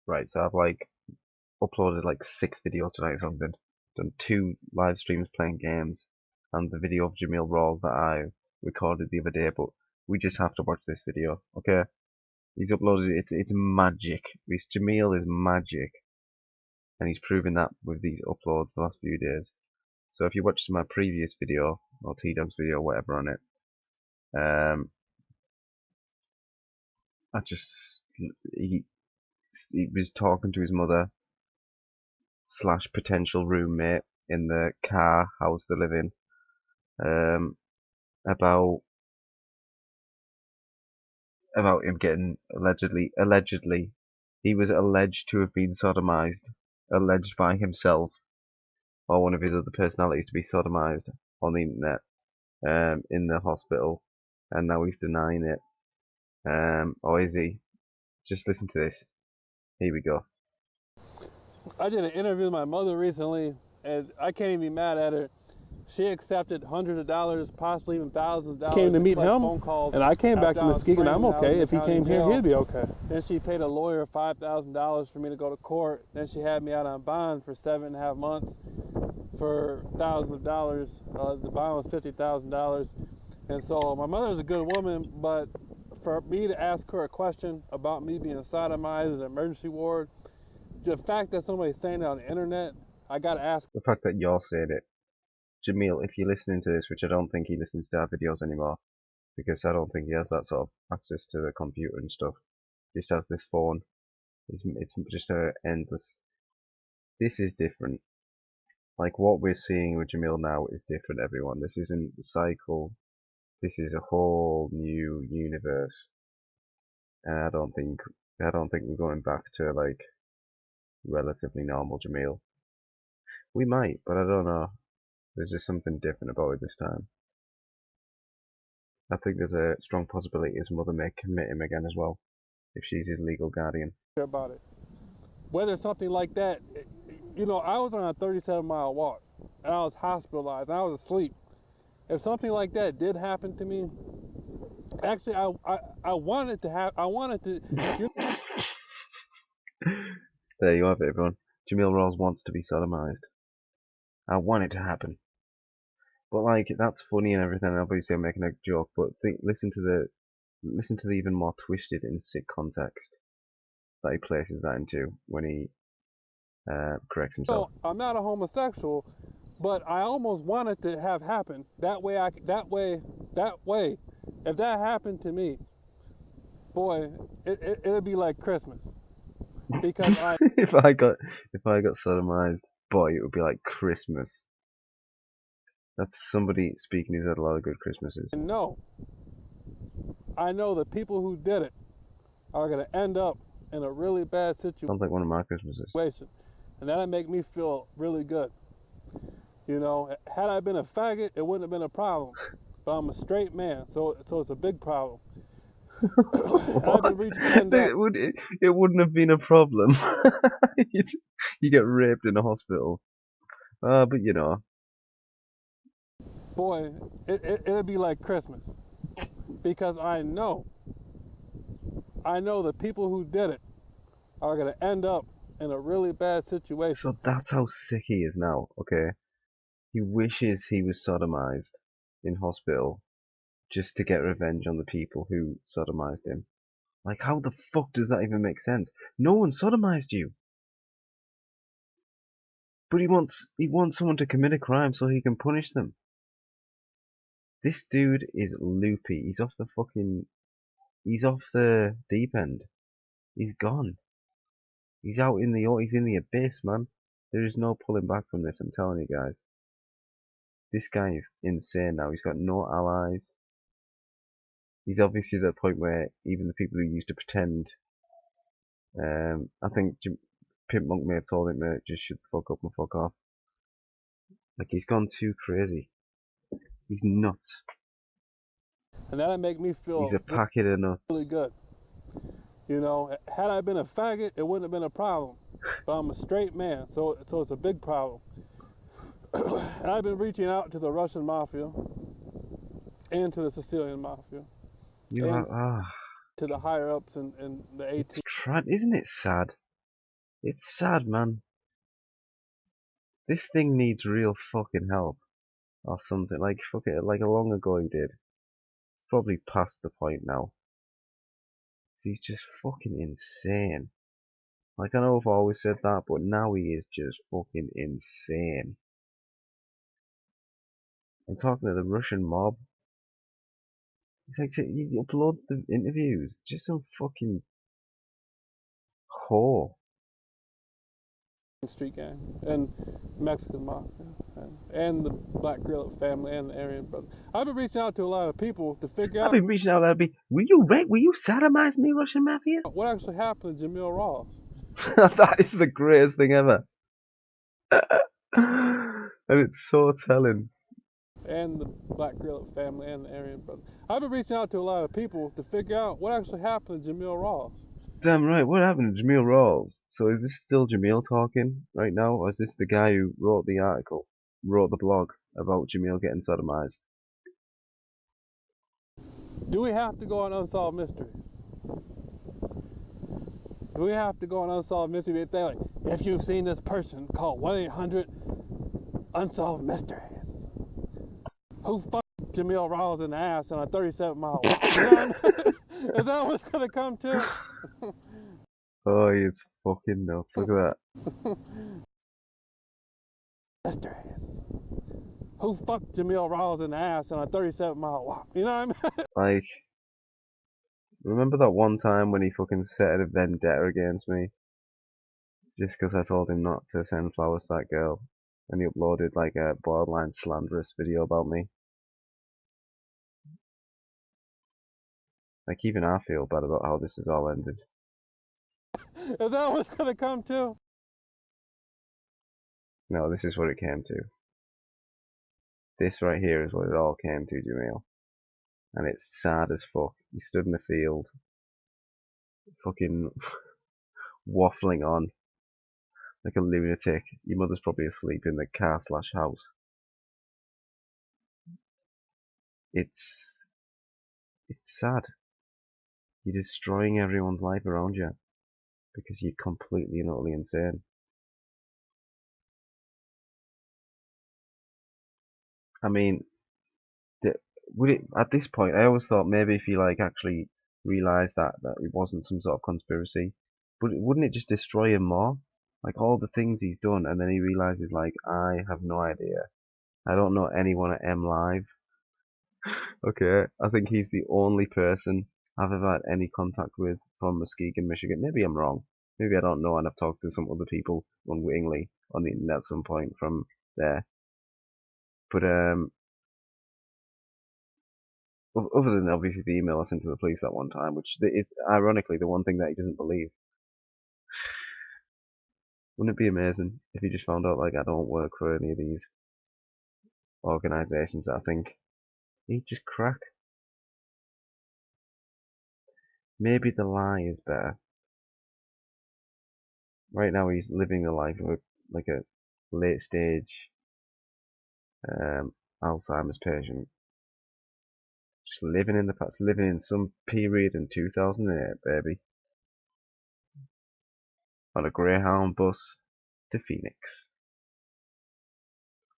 Right, so I've like uploaded like 6 videos tonight or something. Done 2 live streams playing games, and the video of Jameel Rawls that I recorded the other day. But we just have to watch this video, okay? He's uploaded it. It's magic. This Jameel is magic, and he's proven that with these uploads the last few days. So if you watched my previous video or T-Dog's video, whatever on it, I just he he was talking to his mother slash potential roommate in the car house they live in, about him getting allegedly he was alleged to have been sodomized, alleged by himself or one of his other personalities to be sodomized on the internet, in the hospital, and now he's denying it. Or is he? Just listen to this. Here we go. I did an interview with my mother recently, and I can't even be mad at her. She accepted hundreds of dollars, possibly even thousands of dollars. Came to meet him, phone calls, and I came back to Mesquite, and I'm okay. If he came here, he'd be okay. Then she paid a lawyer $5,000 for me to go to court. Then she had me out on bond for 7.5 months for thousands of dollars. The bond was $50,000. And so my mother is a good woman, but for me to ask her a question about me being sodomized in an emergency ward, the fact that somebody's saying that on the internet, I gotta ask. The fact that you're saying it. Jameel, if you're listening to this, which I don't think he listens to our videos anymore, because I don't think he has that sort of access to the computer and stuff. He just has this phone. It's just a endless. This is different. Like what we're seeing with Jameel now is different, everyone. This isn't the cycle. This is a whole new universe. And I don't think we're going back to like relatively normal Jameel. We might, but I don't know. There's just something different about it this time. I think there's a strong possibility his mother may commit him again as well, if she's his legal guardian. About it. Whether something like that, I was on a 37-mile walk, and I was hospitalized, and I was asleep. If something like that did happen to me, actually, I wanted to have, I wanted to. There you have it, everyone. Jameel Rawls wants to be sodomized. I want it to happen. But like, that's funny and everything. Obviously, I'm making a joke, but listen to the even more twisted and sick context that he places that into when he corrects himself. No, I'm not a homosexual, but I almost wanted to have happen. That way, if that happened to me, boy, it'd be like Christmas. Because if I got sodomized, boy, it would be like Christmas. That's somebody speaking who's had a lot of good Christmases. I know the people who did it are going to end up in a really bad situation. Sounds like one of my Christmases. And that'd make me feel really good. Had I been a faggot, it wouldn't have been a problem. But I'm a straight man, so it's a big problem. It wouldn't have been a problem. You get raped in a hospital. But boy, it'd be like Christmas. Because I know the people who did it are going to end up in a really bad situation. So that's how sick he is now, okay? He wishes he was sodomized in hospital just to get revenge on the people who sodomized him. Like, how the fuck does that even make sense? No one sodomized you. But he wants someone to commit a crime so he can punish them. This dude is loopy. He's off the deep end. He's gone. He's in the abyss, man. There is no pulling back from this, I'm telling you guys. This guy is insane now. He's got no allies. He's obviously at the point where even the people who used to pretend, I think Pimp Monk may have told him to just shut the fuck up and fuck off. Like, he's gone too crazy. He's nuts. And that'd make me feel he's a packet of nuts. Really good. Had I been a faggot, it wouldn't have been a problem. But I'm a straight man, so it's a big problem. And I've been reaching out to the Russian mafia and to the Sicilian mafia. To the higher ups and the 18. Isn't it sad? It's sad, man. This thing needs real fucking help. Or something. Like, fuck it, like a long ago he did. It's probably past the point now. He's just fucking insane. Like, I know I've always said that, but now he is just fucking insane. I'm talking to the Russian mob. He's like, he uploads the interviews. Just some fucking whore. Street gang and Mexican mafia and the black guerrilla family and the Aryan brother. I've been reaching out to a lot of people to figure I've out been reaching out to be, will you sodomize me, Russian Mafia? what actually happened to Jameel Rawls. That is the greatest thing ever. And it's so telling. And the black guerrilla family and the Aryan brother. I've been reaching out to a lot of people to figure out what actually happened to Jameel Rawls. Damn right, what happened to Jameel Rawls? So is this still Jameel talking right now, or is this the guy who wrote the article, wrote the blog about Jameel getting sodomized? Do we have to go on unsolved mysteries? Do we have to go on unsolved mysteries? If they're like, if you've seen this person, call 1-800-UNSOLVED MYSTERIES. Who fucked Jameel Rawls in the ass on a 37-mile walk? You know what I mean? Is that what's gonna come to? Oh, he's fucking nuts. Look at that. Mysteries. Who fucked Jameel Rawls in the ass on a 37-mile walk? You know what I mean? Like, remember that one time when he fucking set a vendetta against me? Just because I told him not to send flowers to that girl. And he uploaded like a borderline slanderous video about me. Like, even I feel bad about how this has all ended. Is that what's gonna come to? No, this is what it came to. This right here is what it all came to, Jameel. And it's sad as fuck. He stood in the field, fucking waffling on like a lunatic. Your mother's probably asleep in the car/house. It's sad. You're destroying everyone's life around you because you're completely and utterly insane. I mean, would it at this point? I always thought maybe if he like actually realised that it wasn't some sort of conspiracy, but wouldn't it just destroy him more? Like all the things he's done, and then he realises like I have no idea. I don't know anyone at M Live. Okay, I think he's the only person I've ever had any contact with from Muskegon, Michigan. Maybe I'm wrong. Maybe I don't know, and I've talked to some other people unwittingly on the internet at some point from there. But other than obviously the email I sent to the police that one time, which is ironically the one thing that he doesn't believe. Wouldn't it be amazing if he just found out like I don't work for any of these organisations? I think he'd just crack. Maybe the lie is better. Right now he's living the life of a late stage Alzheimer's patient. Just living in the past, living in some period in 2008, baby. On a Greyhound bus to Phoenix.